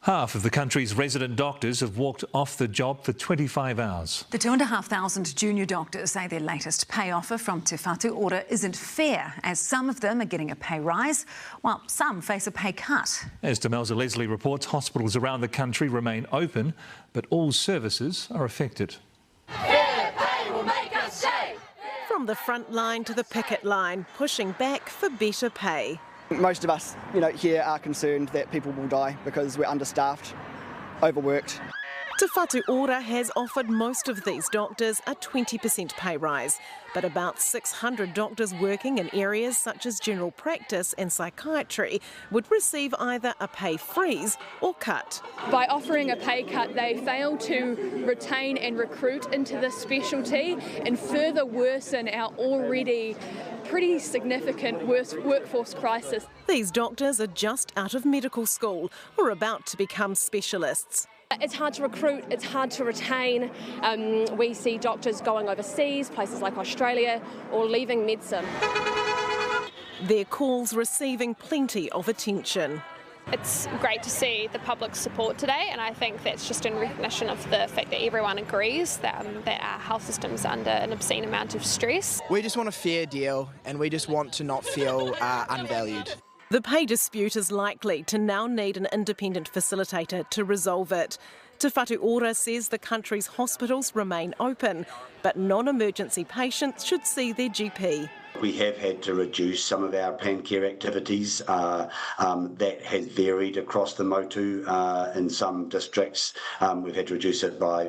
Half of the country's resident doctors have walked off the job for 25 hours. The 2,500 junior doctors say their latest pay offer from Te Whatu Ora isn't fair, as some of them are getting a pay rise, while some face a pay cut. As Demelza Leslie reports, hospitals around the country remain open, but all services are affected. Fair pay will make us stay. From the front line to the picket line, pushing back for better pay. Most of us, here are concerned that people will die because we're understaffed, overworked. Te Whatu Ora has offered most of these doctors a 20% pay rise, but about 600 doctors working in areas such as general practice and psychiatry would receive either a pay freeze or cut. By offering a pay cut, they fail to retain and recruit into this specialty and further worsen our already pretty significant workforce crisis. These doctors are just out of medical school or about to become specialists. It's hard to recruit, it's hard to retain. We see doctors going overseas, places like Australia, or leaving medicine. Their calls receiving plenty of attention. It's great to see the public support today, and I think that's just in recognition of the fact that everyone agrees that our health system's under an obscene amount of stress. We just want a fair deal, and we just want to not feel unvalued. The pay dispute is likely to now need an independent facilitator to resolve it. Te Whatu Ora says the country's hospitals remain open, but non-emergency patients should see their GP. We have had to reduce some of our planned care activities. That has varied across the motu in some districts. We've had to reduce it by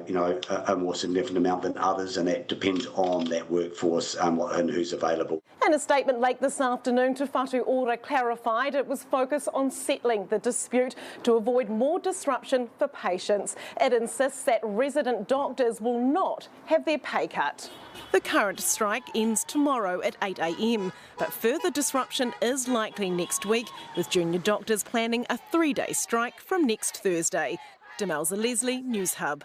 a more significant amount than others, and that depends on that workforce and who's available. In a statement late this afternoon, Te Whatu Ora clarified it was focused on settling the dispute to avoid more disruption for patients. It insists that resident doctors will not have their pay cut. The current strike ends tomorrow at 8 a.m, but further disruption is likely next week, with junior doctors planning a 3-day strike from next Thursday. Demelza Leslie, Newshub.